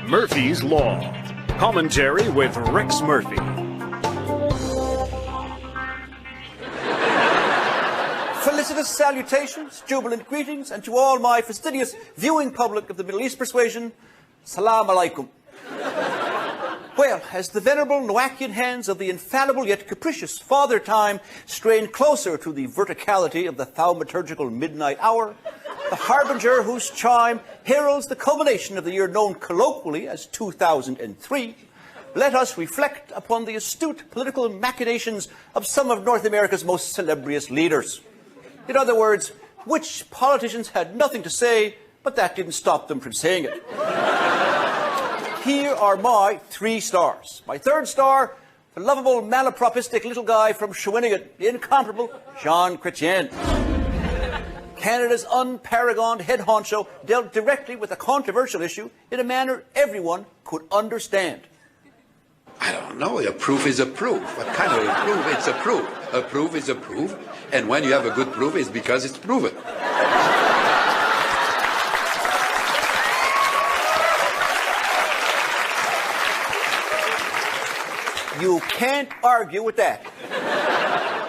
Murphy's Law. Commentary with Rex Murphy. Felicitous salutations, jubilant greetings, and to all my fastidious viewing public of the Middle East persuasion, Salam alaikum. Well, as the venerable Noachian hands of the infallible yet capricious Father Time strain closer to the verticality of the thaumaturgical midnight hour, the harbinger whose chime heralds the culmination of the year known colloquially as 2003, let us reflect upon the astute political machinations of some of North America's most salubrious leaders. In other words, which politicians had nothing to say, but that didn't stop them from saying it. Here are my 3 stars. My 3rd star, the lovable, malapropistic little guy from Shawinigan, the incomparable Jean Chrétien. Canada's unparagoned head honcho dealt directly with a controversial issue in a manner everyone could understand. I don't know. A proof is a proof. What kind of a proof? It's a proof. A proof is a proof. And when you have a good proof, it's because it's proven. You can't argue with that.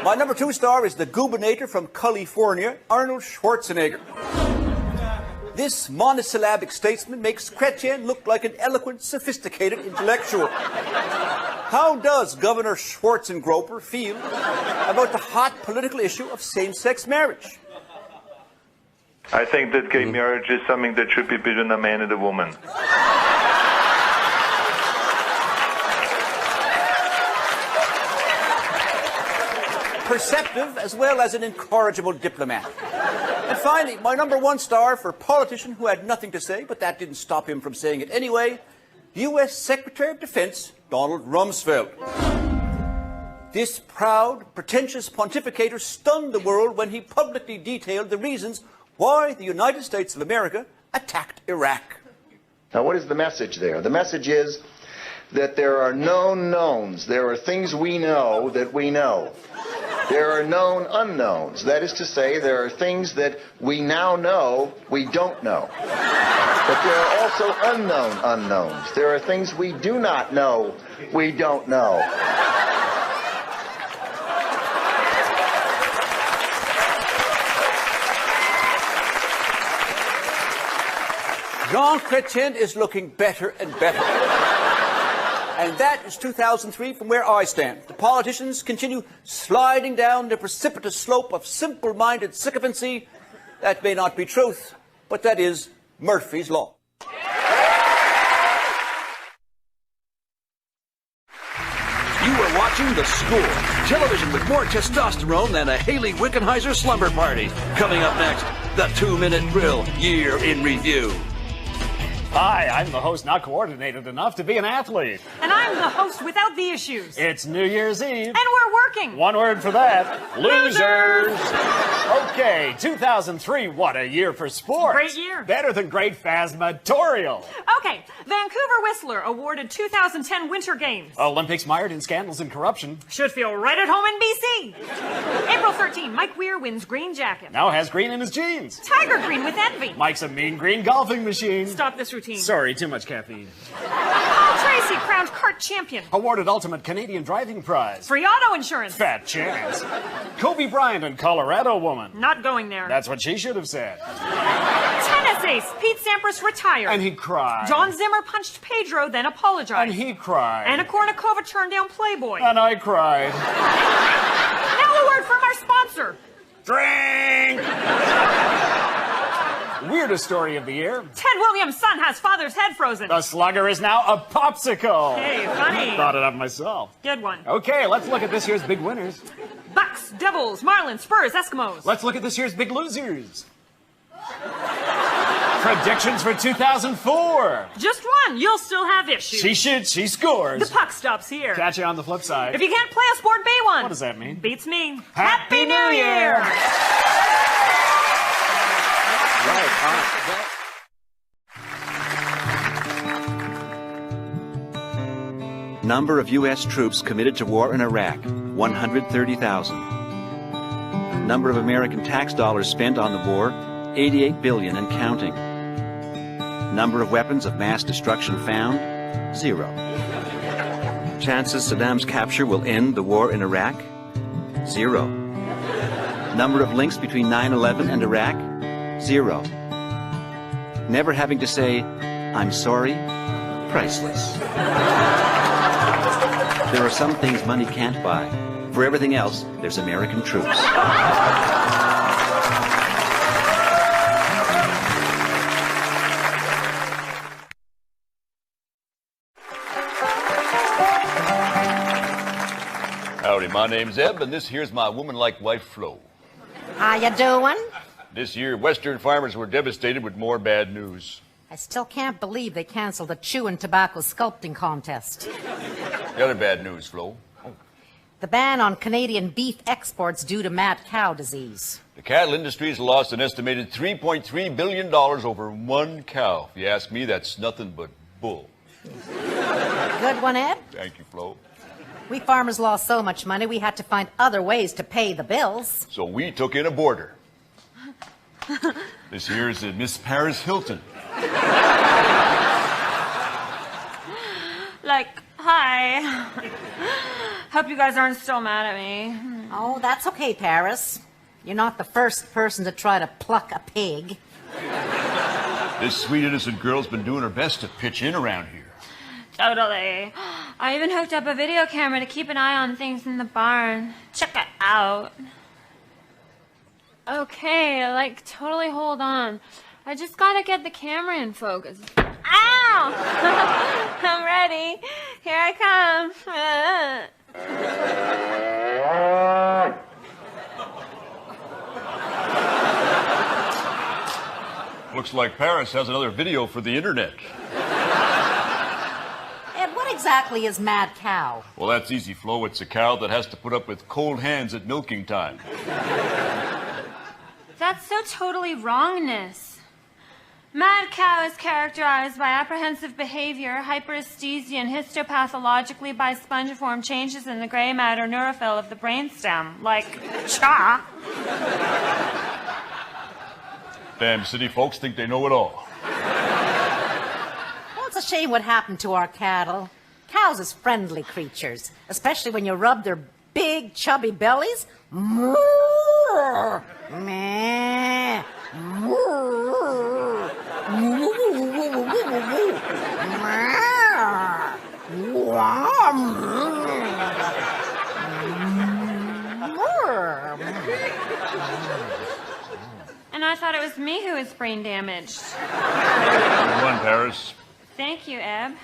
My number 2 star is the gubernator from California, Arnold Schwarzenegger. This monosyllabic statesman makes Chrétien look like an eloquent, sophisticated intellectual. How does Governor Schwarzengroper feel about the hot political issue of same-sex marriage? I think that gay marriage is something that should be between a man and a woman. Perceptive as well as an incorrigible diplomat. And finally, my number 1 star for a politician who had nothing to say, but that didn't stop him from saying it anyway, U.S. Secretary of Defense Donald Rumsfeld. This proud, pretentious pontificator stunned the world when he publicly detailed the reasons why the United States of America attacked Iraq. Now, what is the message there? The message is that there are known knowns. There are things we know that we know. There are known unknowns. That is to say, there are things that we now know we don't know. But there are also unknown unknowns. There are things we do not know we don't know. Jean Chrétien is looking better and better. And that is 2003 from where I stand. The politicians continue sliding down the precipitous slope of simple-minded sycophancy. That may not be truth, but that is Murphy's Law. You are watching The Score, television with more testosterone than a Haley Wickenheiser slumber party. Coming up next, the 2-Minute Drill Year in Review. Hi, I'm the host not coordinated enough to be an athlete. And I'm the host without the issues. It's New Year's Eve. And we're working. One word for that. Losers. Okay, 2003, what a year for sports. Great year. Better than great phasmatorial. Okay, Vancouver Whistler awarded 2010 Winter Games. Olympics mired in scandals and corruption. Should feel right at home in BC. April 13, Mike Weir wins green jacket. Now has green in his jeans. Tiger green with envy. Mike's a mean green golfing machine. Stop this routine. Sorry, too much caffeine. Paul Tracy crowned kart champion. Awarded ultimate Canadian driving prize. Free auto insurance. Fat chance. Kobe Bryant and Colorado woman. Not going there. That's what she should have said. Tennis ace Pete Sampras retired. And he cried. John Zimmer punched Pedro, then apologized. And he cried. Anna Kournikova turned down Playboy. And I cried. Now a word from our sponsor. Drink! Weirdest story of the year. Ted Williams' son has father's head frozen. The slugger is now a popsicle. Hey, funny. Thought it up myself. Good one. Okay, let's look at this year's big winners. Bucks, Devils, Marlins, Spurs, Eskimos. Let's look at this year's big losers. Predictions for 2004. Just one. You'll still have issues. She shoots, she scores. The puck stops here. Catch you on the flip side. If you can't play a sport, be one. What does that mean? Beats me. Happy New Year! Number of U.S. troops committed to war in Iraq, 130,000. Number of American tax dollars spent on the war, 88 billion and counting. Number of weapons of mass destruction found? 0. Chances Saddam's capture will end the war in Iraq? 0. Number of links between 9/11 and Iraq? 0. Never having to say, I'm sorry? Priceless. There are some things money can't buy. For everything else, there's American troops. Howdy, my name's Eb, and this here's my woman-like wife, Flo. How you doing? This year, Western farmers were devastated with more bad news. I still can't believe they canceled the chewing tobacco sculpting contest. The other bad news, Flo. The ban on Canadian beef exports due to mad cow disease. The cattle industry has lost an estimated $3.3 billion over one cow. If you ask me, that's nothing but bull. Good one, Ed. Thank you, Flo. We farmers lost so much money, we had to find other ways to pay the bills. So we took in a boarder. This here's Miss Paris Hilton. Like, hi. Hope you guys aren't still mad at me. Oh, that's okay, Paris. You're not the first person to try to pluck a pig. This sweet innocent girl's been doing her best to pitch in around here. Totally. I even hooked up a video camera to keep an eye on things in the barn. Check it out. Okay, like, totally hold on. I just gotta get the camera in focus. Ow! I'm ready. Here I come. Looks like Paris has another video for the internet. Ed, what exactly is mad cow? Well, that's easy, Flo. It's a cow that has to put up with cold hands at milking time. That's so totally wrongness. Mad cow is characterized by apprehensive behavior, hyperesthesia, and histopathologically by spongiform changes in the gray matter neurophil of the brainstem, like cha. Damn city folks think they know it all. Well, it's a shame what happened to our cattle. Cows is friendly creatures, especially when you rub their big, chubby bellies. Moo! Meh! Moo! And I thought it was me who was brain damaged. One, Paris. Thank you, Eb.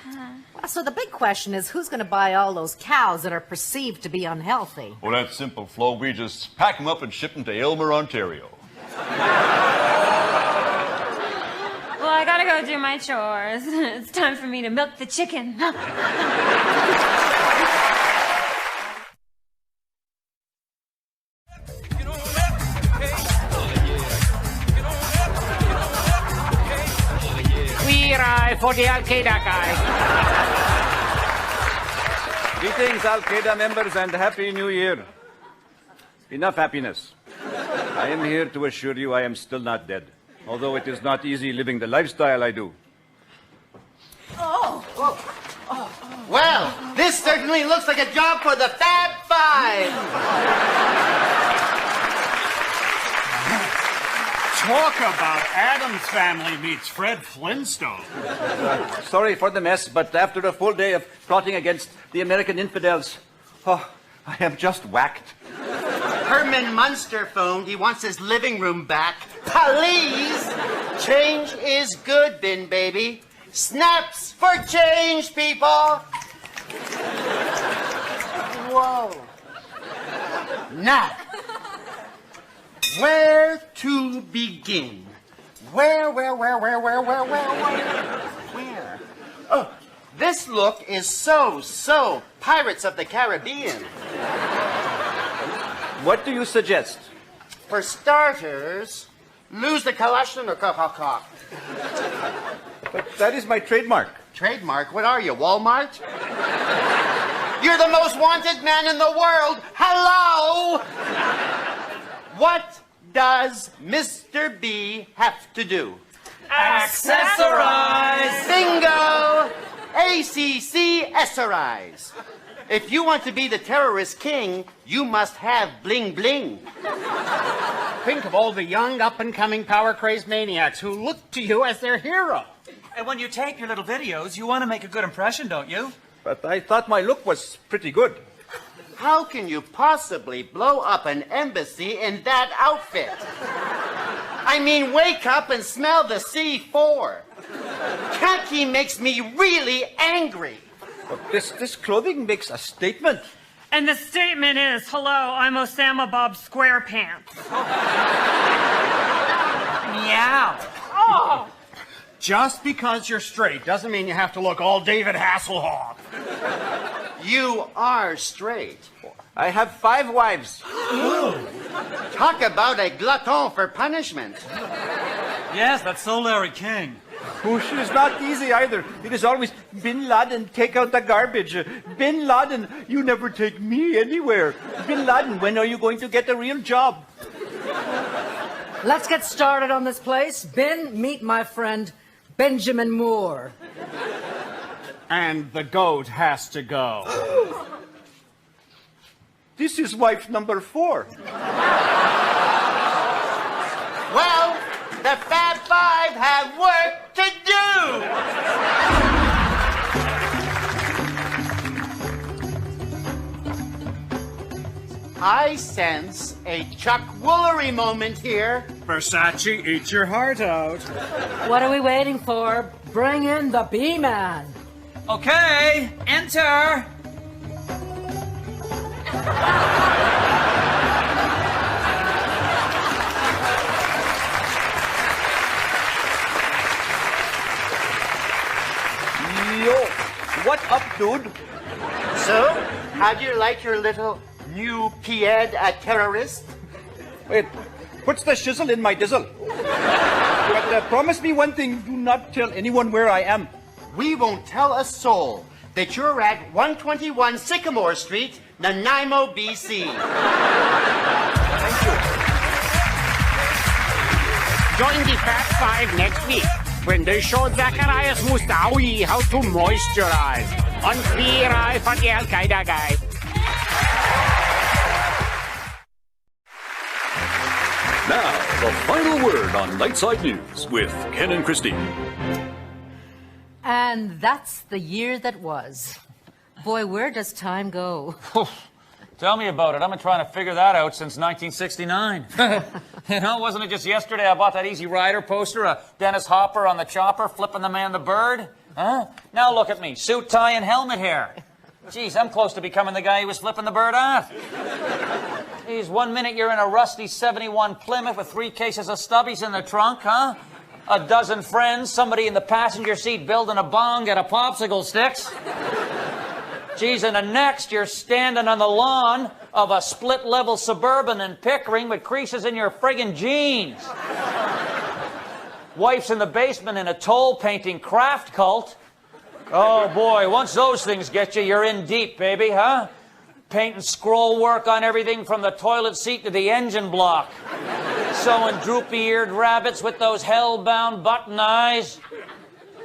So the big question is, who's going to buy all those cows that are perceived to be unhealthy? Well, that's simple, Flo. We just pack them up and ship them to Aylmer, Ontario. Well, I gotta go do my chores. It's time for me to milk the chicken. We arrive for the Al-Qaeda guy. Greetings, Al-Qaeda members, and Happy New Year. Enough happiness. I am here to assure you I am still not dead, although it is not easy living the lifestyle I do. Well, this certainly looks like a job for the Fab Five. Talk about Addams Family meets Fred Flintstone. Sorry for the mess, but after a full day of plotting against the American infidels, I am just whacked. Herman Munster phoned. He wants his living room back. Please! Change is good, Bin Baby. Snaps for change, people! Whoa. Now, where to begin? Where? Oh, this look is so Pirates of the Caribbean. What do you suggest? For starters, lose the Kalashnikov. But that is my trademark. Trademark? What are you, Walmart? You're the most wanted man in the world. Hello! What does Mr. B have to do? Accessorize! Bingo! ACC-essorize. If you want to be the terrorist king, you must have bling bling. Think of all the young, up-and-coming, power-crazed maniacs who look to you as their hero. And when you tape your little videos, you want to make a good impression, don't you? But I thought my look was pretty good. How can you possibly blow up an embassy in that outfit? I mean, wake up and smell the C4. Khaki makes me really angry. But this clothing makes a statement. And the statement is, hello, I'm Osama Bob Squarepants. Meow. Oh! Just because you're straight doesn't mean you have to look all David Hasselhoff. You are straight. I have 5 wives. Talk about a glutton for punishment. Yes, that's so Larry King. Push is not easy either. It is always, Bin Laden, take out the garbage. Bin Laden, you never take me anywhere. Bin Laden, when are you going to get a real job? Let's get started on this place. Ben, meet my friend Benjamin Moore. And the goat has to go. This is wife number 4. Well, the Fab Five have work to do. I sense a Chuck Woolery moment here. Versace, eat your heart out. What are we waiting for? Bring in the B-Man. Okay, enter. Yo, what up, dude? So, how do you like your little new Pied a terrorist? Wait, what's the shizzle in my dizzle? But promise me one thing, do not tell anyone where I am. We won't tell a soul that you're at 121 Sycamore Street, Nanaimo, BC. Thank you. Join the Fat Five next week when they show Zacharias Mustawi how to moisturize. Unclear eye for the Al-Qaeda guy. Now, the final word on Nightside News with Ken and Christine. And that's the year that was. Boy, where does time go? Tell me about it. I've been trying to figure that out since 1969. You know, wasn't it just yesterday I bought that Easy Rider poster of Dennis Hopper on the chopper flipping the man the bird? Huh? Now look at me, suit, tie, and helmet hair. Geez, I'm close to becoming the guy he was flipping the bird at. Geez, 1 minute you're in a rusty 71 Plymouth with 3 cases of stubbies in the trunk, huh? A dozen friends, somebody in the passenger seat building a bong out of popsicle sticks. Geez, and the next you're standing on the lawn of a split-level Suburban in Pickering with creases in your friggin' jeans. Wife's in the basement in a toll painting craft cult. Oh, boy, once those things get you, you're in deep, baby, huh? Painting scroll work on everything from the toilet seat to the engine block. Sewing droopy-eared rabbits with those hell-bound button eyes.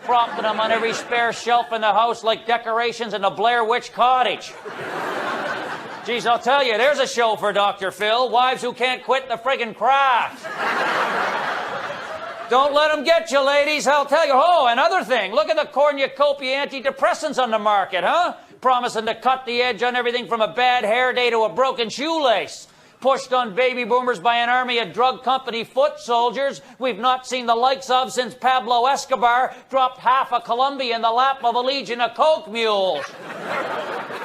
Propping them on every spare shelf in the house like decorations in a Blair Witch Cottage. Geez, I'll tell you, there's a show for Dr. Phil. Wives who can't quit the friggin' craft. Don't let them get you, ladies, I'll tell you. Oh, another thing, look at the cornucopia antidepressants on the market, huh? Promising to cut the edge on everything from a bad hair day to a broken shoelace. Pushed on baby boomers by an army of drug company foot soldiers we've not seen the likes of since Pablo Escobar dropped half of Colombia in the lap of a legion of coke mules.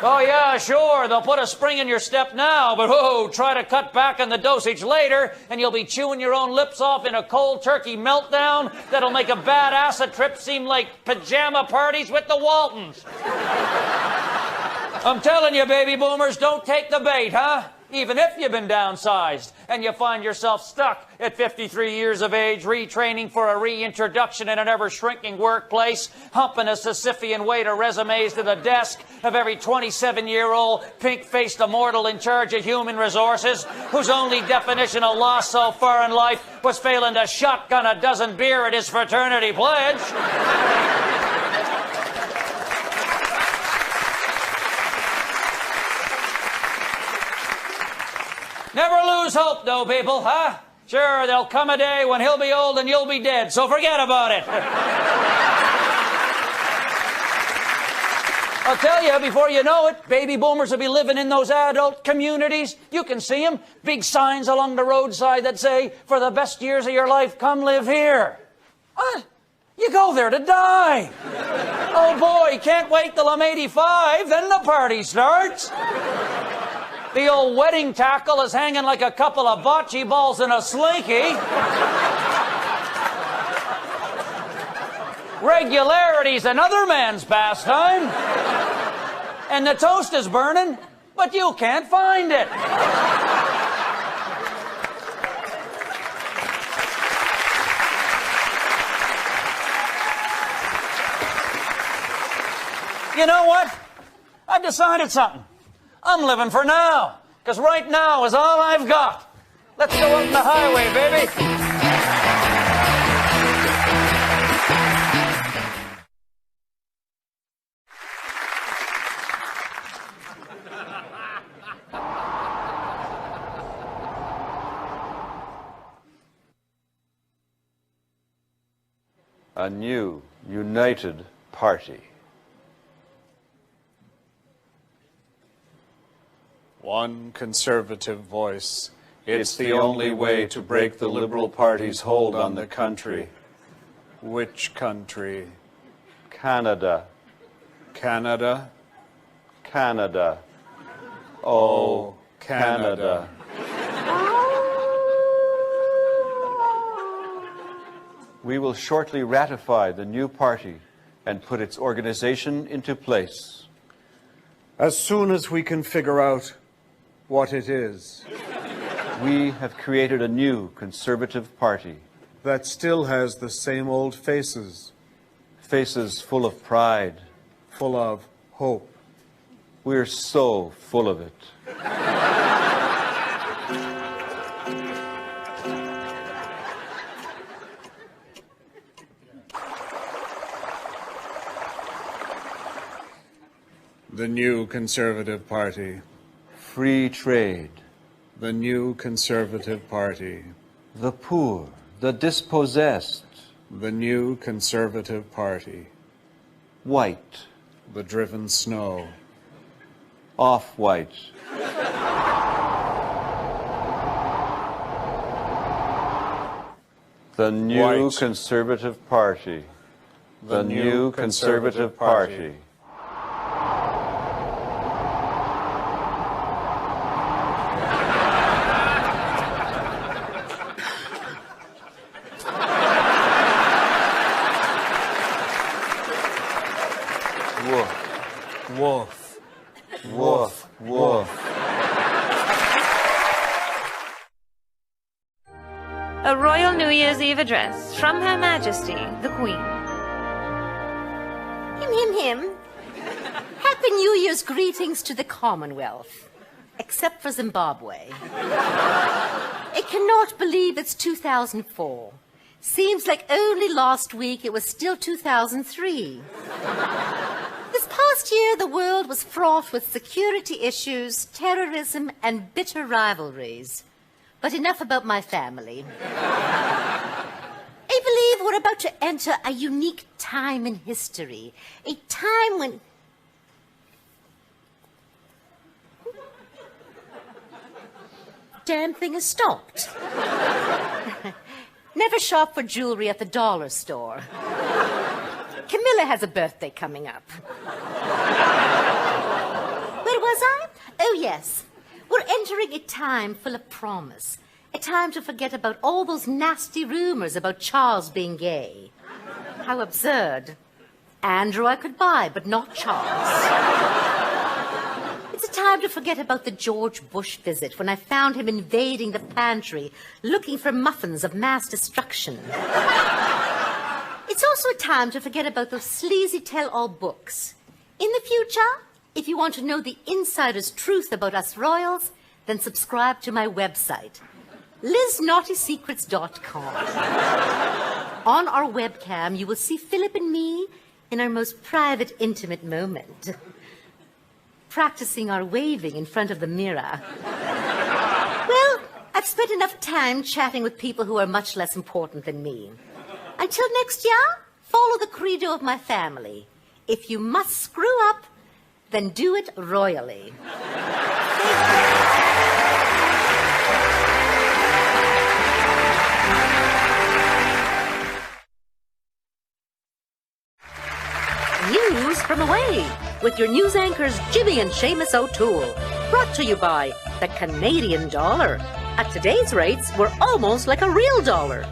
Oh, yeah, sure, they'll put a spring in your step now, but oh, try to cut back on the dosage later, and you'll be chewing your own lips off in a cold turkey meltdown that'll make a bad acid trip seem like pajama parties with the Waltons. I'm telling you, baby boomers, don't take the bait, huh? Even if you've been downsized and you find yourself stuck at 53 years of age, retraining for a reintroduction in an ever-shrinking workplace, humping a Sisyphean weight of resumes to the desk of every 27-year-old pink-faced immortal in charge of human resources, whose only definition of loss so far in life was failing to shotgun a dozen beer at his fraternity pledge. Never lose hope, though, people, huh? Sure, there'll come a day when he'll be old and you'll be dead, so forget about it. I'll tell you, before you know it, baby boomers will be living in those adult communities. You can see them. Big signs along the roadside that say, for the best years of your life, come live here. What? You go there to die. Oh, boy, can't wait till I'm 85, then the party starts. The old wedding tackle is hanging like a couple of bocce balls in a slinky. Regularity's another man's pastime. And the toast is burning, but you can't find it. You know what? I've decided something. I'm living for now, because right now is all I've got. Let's go out on the highway, baby. A new, united party. One conservative voice. It's the only way to break the Liberal Party's hold on the country. Which country? Canada. Canada? Canada. Oh, Canada. We will shortly ratify the new party and put its organization into place. As soon as we can figure out what it is. We have created a new conservative party. That still has the same old faces. Faces full of pride. Full of hope. We're so full of it. The new Conservative Party. Free trade. The new Conservative Party. The poor, the dispossessed. The new Conservative Party. White. The driven snow. Off-white. The new White. Conservative Party. The new Conservative Party. Woof. Woof. Woof. A Royal New Year's Eve address from Her Majesty, the Queen. Him. Happy New Year's greetings to the Commonwealth, except for Zimbabwe. I cannot believe it's 2004. Seems like only last week it was still 2003. This past year, the world was fraught with security issues, terrorism, and bitter rivalries. But enough about my family. I believe we're about to enter a unique time in history. A time when... Damn thing has stopped. Never shop for jewelry at the dollar store. Camilla has a birthday coming up. Where was I? Oh, yes. We're entering a time full of promise. A time to forget about all those nasty rumors about Charles being gay. How absurd. Andrew I could buy, but not Charles. It It's a time to forget about the George Bush visit when I found him invading the pantry looking for muffins of mass destruction. It's also a time to forget about those sleazy tell-all books. In the future, if you want to know the insider's truth about us royals, then subscribe to my website, LizNaughtySecrets.com. On our webcam, you will see Philip and me in our most private, intimate moment, practicing our waving in front of the mirror. Well, I've spent enough time chatting with people who are much less important than me. Until next year, follow the credo of my family. If you must screw up, then do it royally. News from away with your news anchors Jimmy and Seamus O'Toole. Brought to you by the Canadian dollar. At today's rates, we're almost like a real dollar.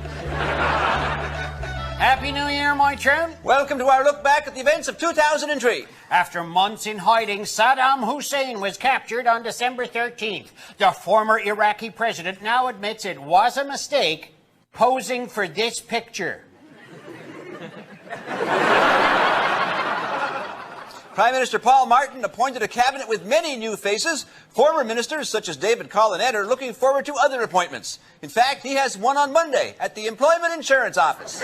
Happy New Year, my chum. Welcome to our look back at the events of 2003. After months in hiding, Saddam Hussein was captured on December 13th. The former Iraqi president now admits it was a mistake posing for this picture. Prime Minister Paul Martin appointed a cabinet with many new faces. Former ministers, such as David Collinette, are looking forward to other appointments. In fact, he has one on Monday at the Employment Insurance Office.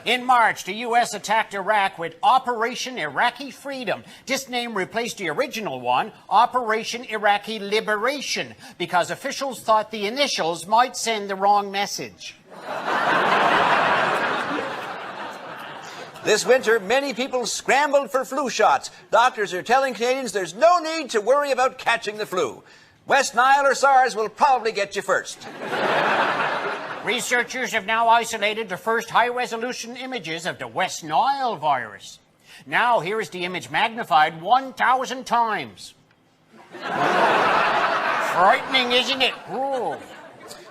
In March, the U.S. attacked Iraq with Operation Iraqi Freedom. This name replaced the original one, Operation Iraqi Liberation, because officials thought the initials might send the wrong message. This winter, many people scrambled for flu shots. Doctors are telling Canadians there's no need to worry about catching the flu. West Nile or SARS will probably get you first. Researchers have now isolated the first high-resolution images of the West Nile virus. Now, here is the image magnified 1,000 times. Frightening, isn't it? Ooh.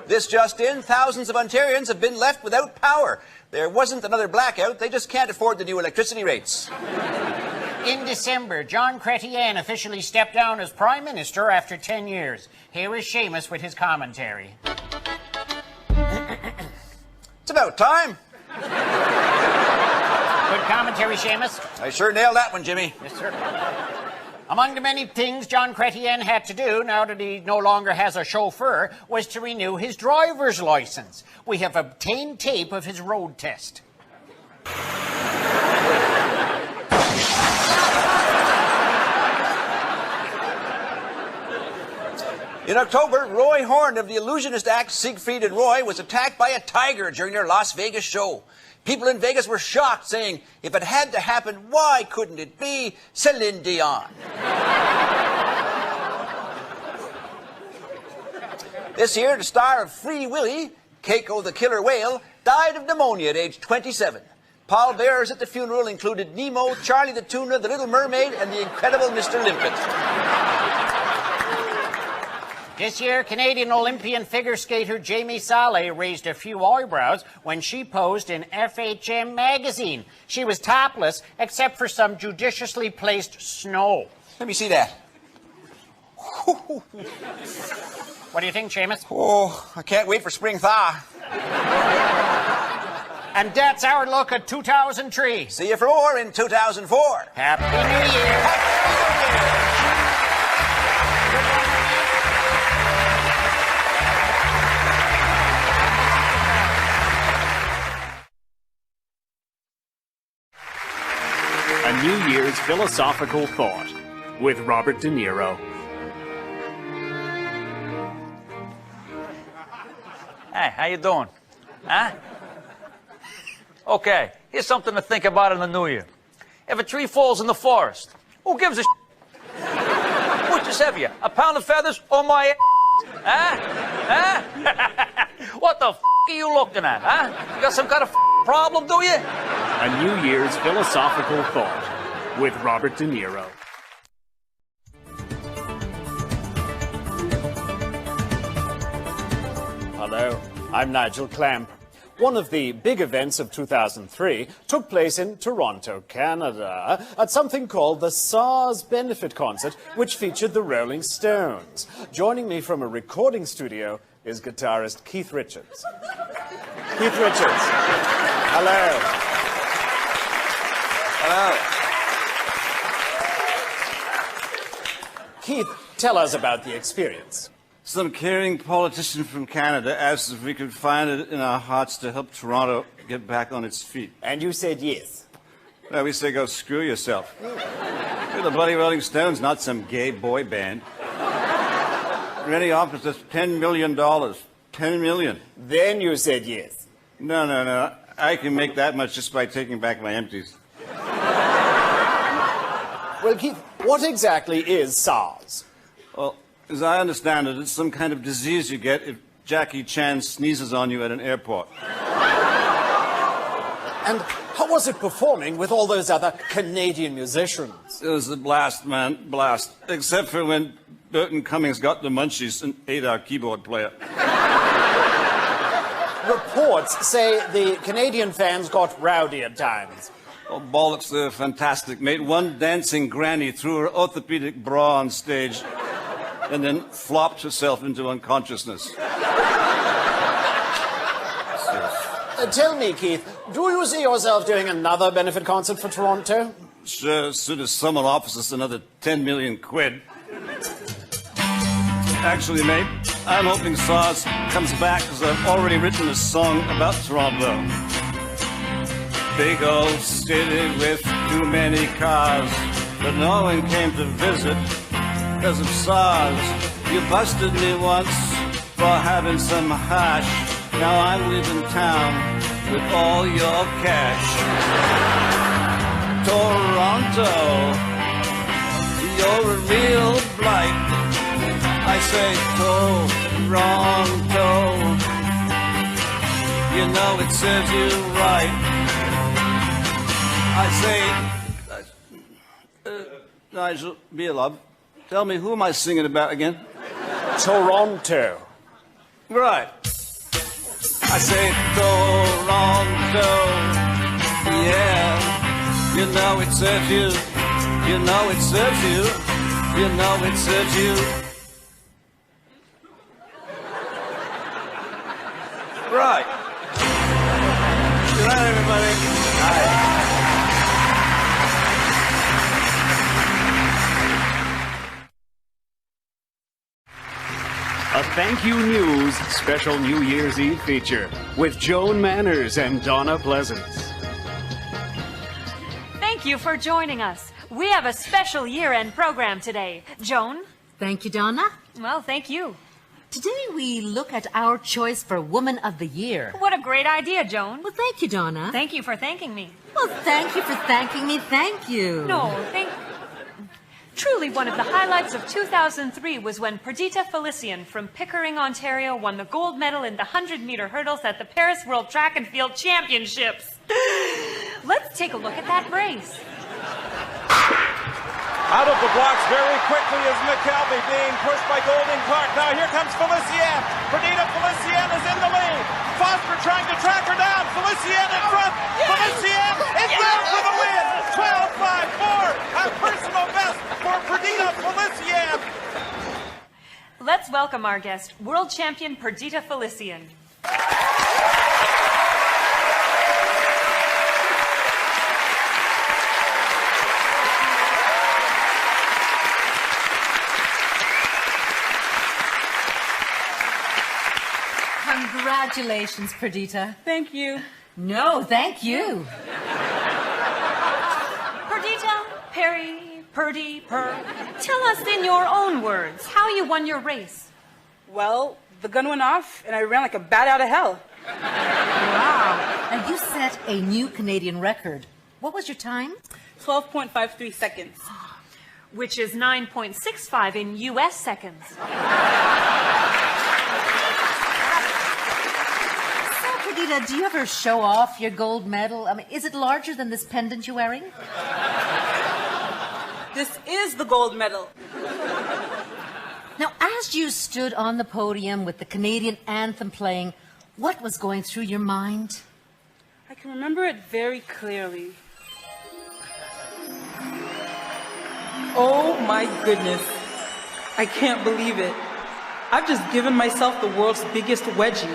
This just in, thousands of Ontarians have been left without power. There wasn't another blackout. They just can't afford the new electricity rates. In December, John Chrétien officially stepped down as Prime Minister after 10 years. Here is Seamus with his commentary. It's about time. Good commentary, Seamus. I sure nailed that one, Jimmy. Yes, sir. Among the many things John Chrétien had to do, now that he no longer has a chauffeur, was to renew his driver's license. We have obtained tape of his road test. In October, Roy Horn of the illusionist act Siegfried and Roy was attacked by a tiger during their Las Vegas show. People in Vegas were shocked, saying, if it had to happen, why couldn't it be Celine Dion? This year, the star of Free Willy, Keiko the Killer Whale, died of pneumonia at age 27. Pallbearers at the funeral included Nemo, Charlie the Tuna, the Little Mermaid, and the incredible Mr. Limpet. This year, Canadian Olympian figure skater Jamie Salé raised a few eyebrows when she posed in FHM magazine. She was topless, except for some judiciously placed snow. Let me see that. What do you think, Seamus? Oh, I can't wait for spring thaw. And that's our look at 2003. See you for more in 2004. Happy New Year. A New Year's Philosophical Thought with Robert De Niro. Hey, how you doing? Huh? Okay, here's something to think about in the new year. If a tree falls in the forest, who gives a shit? Which is heavier, a pound of feathers or my ass? Huh? Huh? What the f*** are you looking at, huh? You got some kind of problem, do you? A New Year's Philosophical Thought with Robert De Niro. Hello, I'm Nigel Clamp. One of the big events of 2003 took place in Toronto, Canada, at something called the SARS benefit concert, which featured the Rolling Stones. Joining me from a recording studio is guitarist Keith Richards. Keith Richards. Hello. Hello. Keith, tell us about the experience. Some caring politician from Canada asked if we could find it in our hearts to help Toronto get back on its feet. And you said yes. Well, we say go screw yourself. We're the bloody Rolling Stones, not some gay boy band. Rennie offers us $10 million. $10 million. Then you said yes. No. I can make that much just by taking back my empties. Well, Keith, what exactly is SARS? Well, as I understand it, it's some kind of disease you get if Jackie Chan sneezes on you at an airport. And how was it performing with all those other Canadian musicians? It was a blast, man, blast. Except for when Burton Cummings got the munchies and ate our keyboard player. Reports say the Canadian fans got rowdy at times. Oh, bollocks, they're fantastic, mate. One dancing granny threw her orthopedic bra on stage and then flopped herself into unconsciousness. Tell me, Keith, do you see yourself doing another benefit concert for Toronto? Sure, as soon as someone offers us another 10 million quid. Actually, mate, I'm hoping SARS comes back because I've already written a song about Toronto. Big old city with too many cars, but no one came to visit because of SARS. You busted me once for having some hash. Now I'm leaving town with all your cash. Toronto, you're a real blight. I say Toronto, you know it serves you right. I say, Nigel, be a love. Tell me, who am I singing about again? Toronto. Right. I say Toronto, yeah. You know it serves you. You know it serves you. You know it serves you. Right. Good night, everybody. Hi. A Thank You News special New Year's Eve feature with Joan Manners and Donna Pleasance. Thank you for joining us. We have a special year-end program today. Joan? Thank you, Donna. Well, thank you. Today we look at our choice for Woman of the Year. What a great idea, Joan. Well, thank you, Donna. Thank you for thanking me. Well, thank you for thanking me. Thank you. No, Truly, one of the highlights of 2003 was when Perdita Felician from Pickering, Ontario won the gold medal in the 100-meter hurdles at the Paris World Track and Field Championships. Let's take a look at that race. Out of the blocks very quickly is McKelvey being pushed by Golding Clark. Now here comes Felician. Perdita Felician is in the lead. Foster trying to track her down. Felician in front. Felician is there for the win. 12.54. A personal best for Perdita Felician. Let's welcome our guest, world champion Perdita Felician. Congratulations, Perdita. Thank you. No, thank you. Perdita, Perry, Purdy, Purr. Tell us in your own words how you won your race. Well, the gun went off and I ran like a bat out of hell. Wow. And you set a new Canadian record. What was your time? 12.53 seconds. Which is 9.65 in U.S. seconds. Perdita, do you ever show off your gold medal? I mean, is it larger than this pendant you're wearing? This is the gold medal. Now, as you stood on the podium with the Canadian anthem playing, What was going through your mind? I can remember it very clearly. Oh my goodness. I can't believe it. I've just given myself the world's biggest wedgie.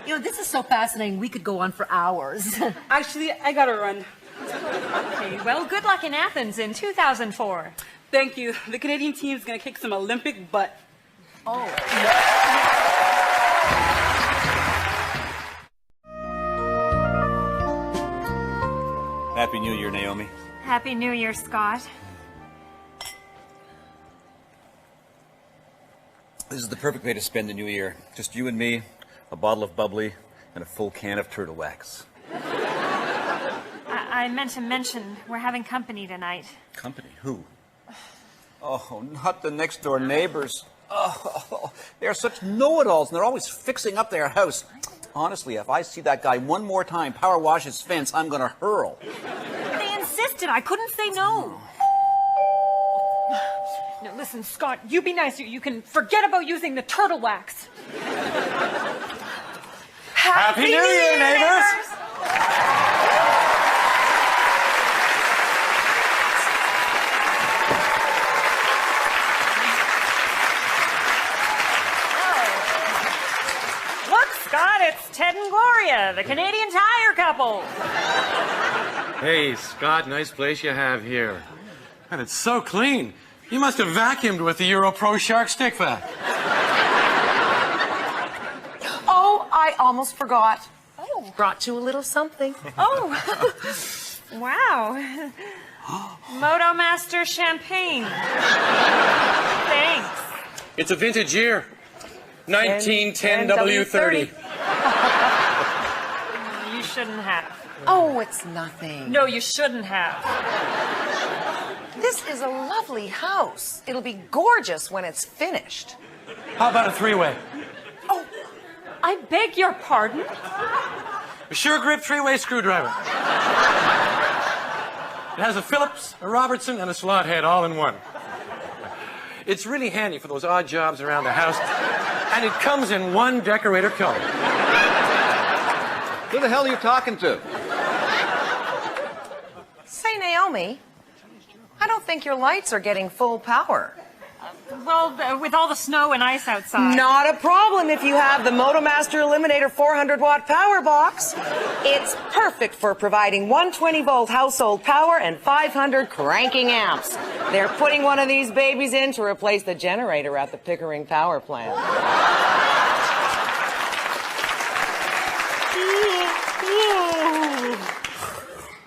You know, this is so fascinating. We could go on for hours. Actually, I gotta run. Okay, well, good luck in Athens in 2004. Thank you. The Canadian team is gonna kick some Olympic butt. Oh. Happy New Year, Naomi. Happy New Year, Scott. This is the perfect way to spend the new year. Just you and me, a bottle of bubbly, and a full can of turtle wax. I meant to mention we're having company tonight. Company? Who? Oh, not the next door neighbors. Oh, they're such know-it-alls, and they're always fixing up their house. Honestly, if I see that guy one more time power wash his fence, I'm going to hurl. They insisted. I couldn't say no. Now, listen, Scott, you be nice. You can forget about using the turtle wax. Happy New Year, neighbors! Scott, it's Ted and Gloria, the Canadian Tire couple. Hey, Scott, nice place you have here. And it's so clean. You must have vacuumed with the Europro Shark Stick Vac. Oh, I almost forgot. Oh. Brought you a little something. Oh, wow. Moto Master champagne. Thanks. It's a vintage year. 1910 W30. You shouldn't have. Oh, it's nothing. No, you shouldn't have. This is a lovely house. It'll be gorgeous when it's finished. How about a three-way? Oh, I beg your pardon? A sure grip three-way screwdriver. It has a Phillips, a Robertson, and a slot head all in one. It's really handy for those odd jobs around the house. And it comes in one decorator color. Who the hell are you talking to? Say, Naomi, I don't think your lights are getting full power. Well, with all the snow and ice outside. Not a problem if you have the MotoMaster Eliminator 400-watt power box. It's perfect for providing 120-volt household power and 500 cranking amps. They're putting one of these babies in to replace the generator at the Pickering power plant.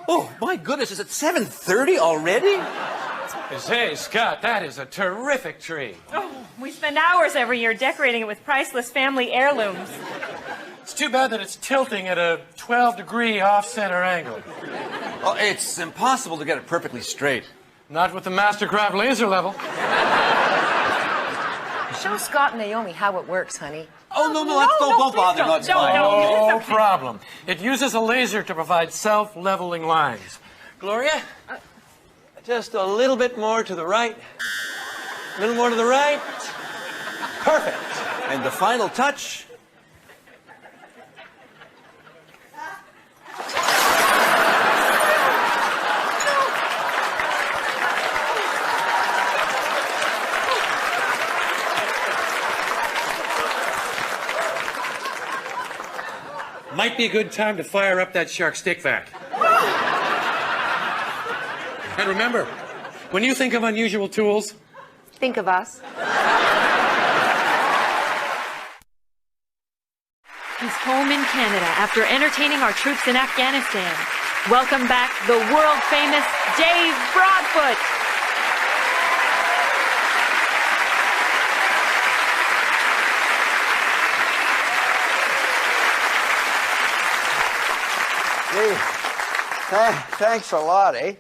Oh, my goodness, is it 7:30 already? Hey, Scott, that is a terrific tree. Oh, we spend hours every year decorating it with priceless family heirlooms. It's too bad that it's tilting at a 12-degree off-center angle. Oh, it's impossible to get it perfectly straight. Not with the Mastercraft laser level. Show Scott and Naomi how it works, honey. Oh, no, don't bother. No, it's fine. No problem. It uses a laser to provide self-leveling lines. Gloria? Just a little bit more to the right. A little more to the right. Perfect. And the final touch. Might be a good time to fire up that shark stick vac. And remember, when you think of unusual tools, think of us. He's home in Canada after entertaining our troops in Afghanistan. Welcome back the world-famous Dave Broadfoot. Hey, thanks a lot, eh?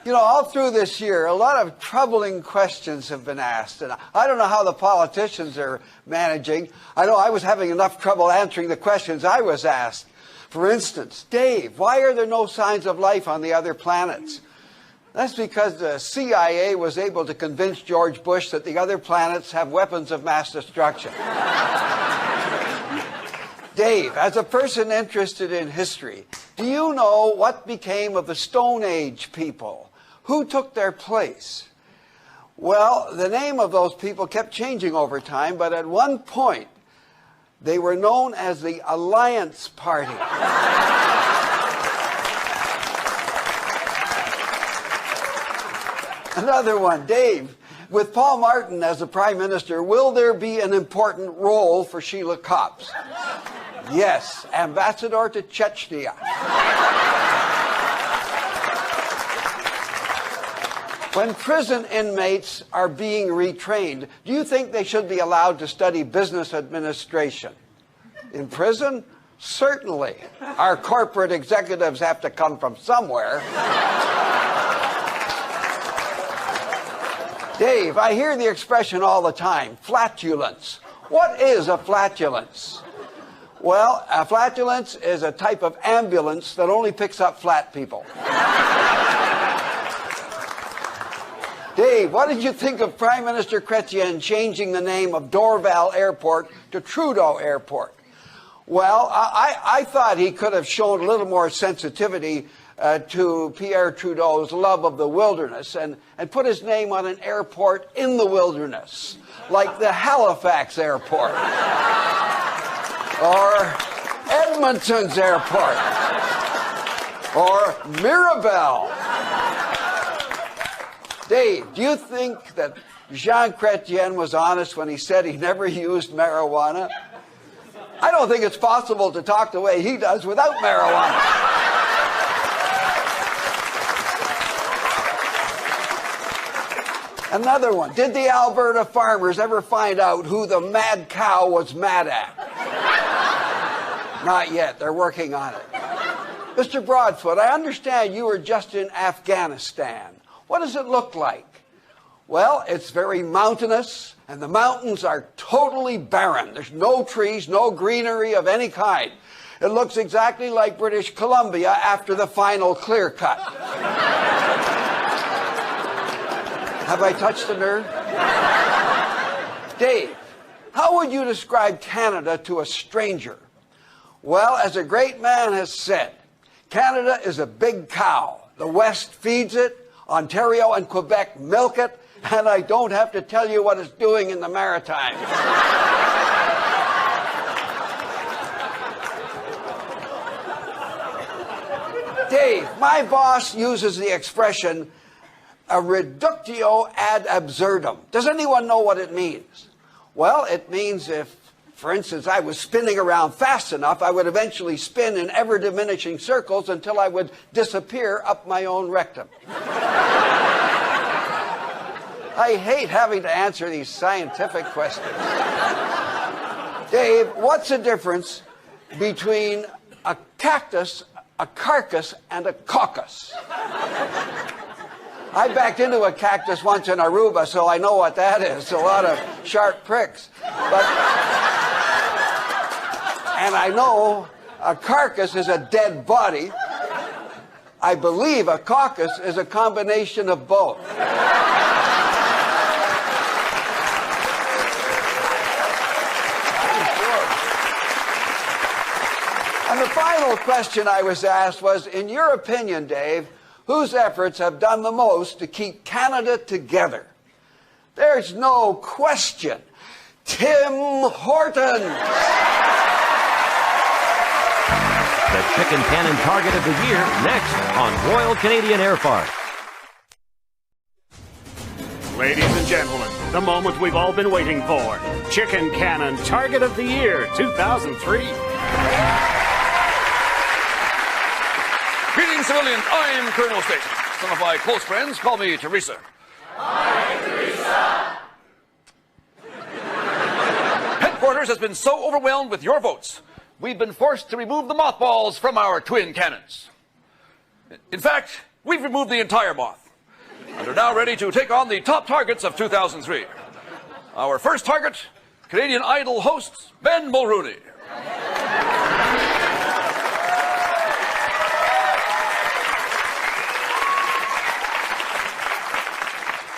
You know, all through this year, a lot of troubling questions have been asked, and I don't know how the politicians are managing. I know I was having enough trouble answering the questions I was asked. For instance, Dave, why are there no signs of life on the other planets? That's because the CIA was able to convince George Bush that the other planets have weapons of mass destruction. Dave, as a person interested in history, do you know what became of the Stone Age people? Who took their place? Well, the name of those people kept changing over time, but at one point, they were known as the Alliance Party. Another one, Dave. With Paul Martin as the Prime Minister, will there be an important role for Sheila Copps? Yes, ambassador to Chechnya. When prison inmates are being retrained, do you think they should be allowed to study business administration? In prison? Certainly. Our corporate executives have to come from somewhere. Dave, I hear the expression all the time, flatulence. What is a flatulence? Well, a flatulence is a type of ambulance that only picks up flat people. Dave, what did you think of Prime Minister Chrétien changing the name of Dorval Airport to Trudeau Airport? Well, I thought he could have shown a little more sensitivity to Pierre Trudeau's love of the wilderness and put his name on an airport in the wilderness, like the Halifax Airport or Edmonton's Airport or Mirabel. Dave, do you think that Jean Chrétien was honest when he said he never used marijuana? I don't think it's possible to talk the way he does without marijuana. Another one. Did the Alberta farmers ever find out who the mad cow was mad at? Not yet. They're working on it. Mr. Broadfoot, I understand you were just in Afghanistan. What does it look like? Well, it's very mountainous, and the mountains are totally barren. There's no trees, no greenery of any kind. It looks exactly like British Columbia after the final clear cut. Have I touched a nerve? Dave, how would you describe Canada to a stranger? Well, as a great man has said, Canada is a big cow. The West feeds it, Ontario and Quebec milk it, and I don't have to tell you what it's doing in the Maritimes. Dave, my boss uses the expression a reductio ad absurdum. Does anyone know what it means? Well, it means if, for instance, I was spinning around fast enough, I would eventually spin in ever-diminishing circles until I would disappear up my own rectum. I hate having to answer these scientific questions. Dave, what's the difference between a cactus, a carcass, and a caucus? I backed into a cactus once in Aruba, so I know what that is. A lot of sharp pricks. And I know a carcass is a dead body. I believe a caucus is a combination of both. And the final question I was asked was, in your opinion, Dave, whose efforts have done the most to keep Canada together? There's no question. Tim Hortons. The Chicken Cannon Target of the Year, next on Royal Canadian Air Farce. Ladies and gentlemen, the moment we've all been waiting for. Chicken Cannon Target of the Year 2003. Greetings, civilians. I'm Colonel State. Some of my close friends call me Teresa. Hi, Teresa. Headquarters has been so overwhelmed with your votes, we've been forced to remove the mothballs from our twin cannons. In fact, we've removed the entire moth, and are now ready to take on the top targets of 2003. Our first target, Canadian Idol host Ben Mulrooney.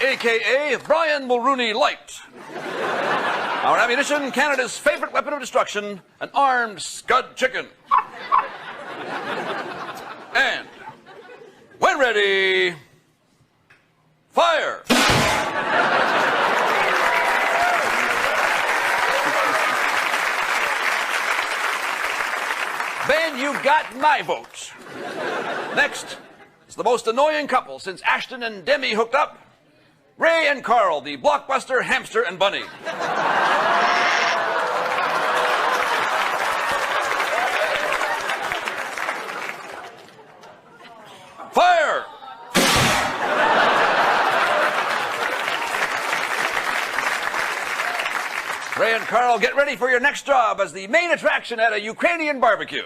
a.k.a. Brian Mulrooney Light. Our ammunition, Canada's favorite weapon of destruction, an armed scud chicken. And when ready, fire! Ben, you got my vote. Next is the most annoying couple since Ashton and Demi hooked up. Ray and Carl, the blockbuster hamster and bunny. Fire! Ray and Carl, get ready for your next job as the main attraction at a Ukrainian barbecue.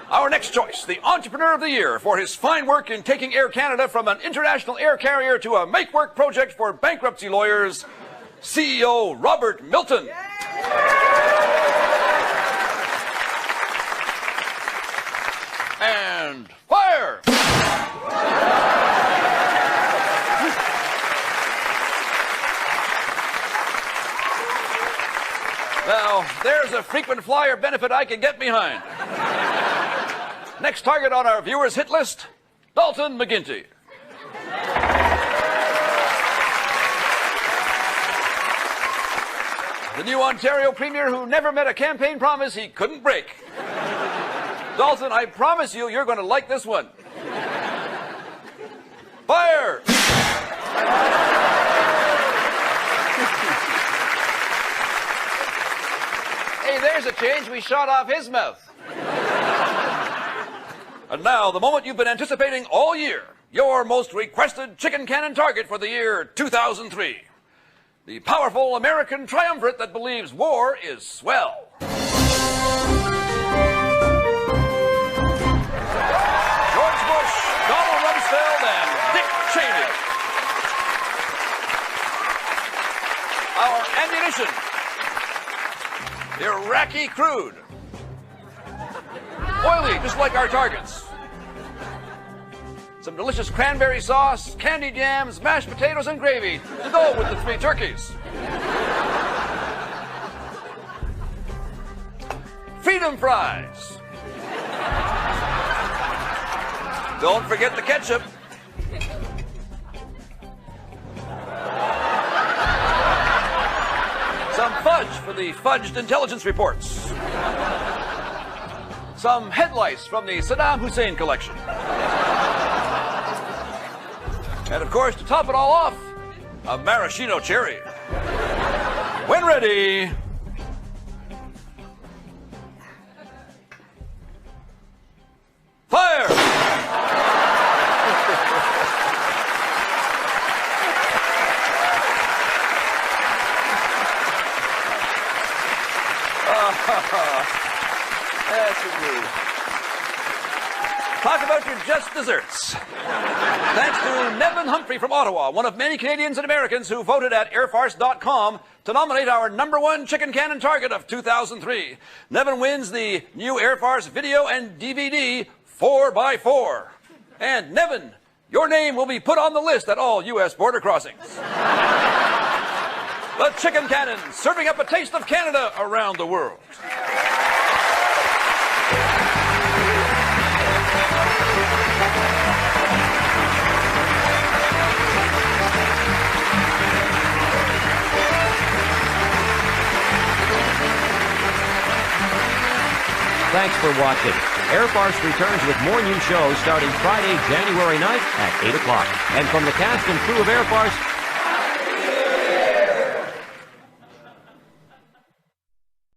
Our next choice, the Entrepreneur of the Year for his fine work in taking Air Canada from an international air carrier to a make-work project for bankruptcy lawyers, CEO Robert Milton. And fire! Now, there's a frequent flyer benefit I can get behind. Next target on our viewers' hit list, Dalton McGuinty. The new Ontario Premier who never met a campaign promise he couldn't break. Dalton, I promise you, you're going to like this one. Fire! Hey, there's a change. We shot off his mouth. And now, the moment you've been anticipating all year, your most requested chicken cannon target for the year 2003. The powerful American triumvirate that believes war is swell. George Bush, Donald Rumsfeld, and Dick Cheney. Our ammunition, Iraqi crude. Oily, just like our targets. Some delicious cranberry sauce, candied yams, mashed potatoes, and gravy to go with the 3 turkeys. Freedom fries. Don't forget the ketchup. Some fudge for the fudged intelligence reports. Some headlights from the Saddam Hussein collection. And of course, to top it all off, a maraschino cherry. When ready, fire! Yes, indeed. Talk about your just desserts. Thanks to Nevin Humphrey from Ottawa, one of many Canadians and Americans who voted at airfarce.com to nominate our #1 chicken cannon target of 2003. Nevin wins the new Air Farce video and DVD 4x4. And Nevin, your name will be put on the list at all U.S. border crossings. The chicken cannon, serving up a taste of Canada around the world. Thanks for watching. Air Farce returns with more new shows starting Friday, January 9th at 8 o'clock. And from the cast and crew of Air Farce,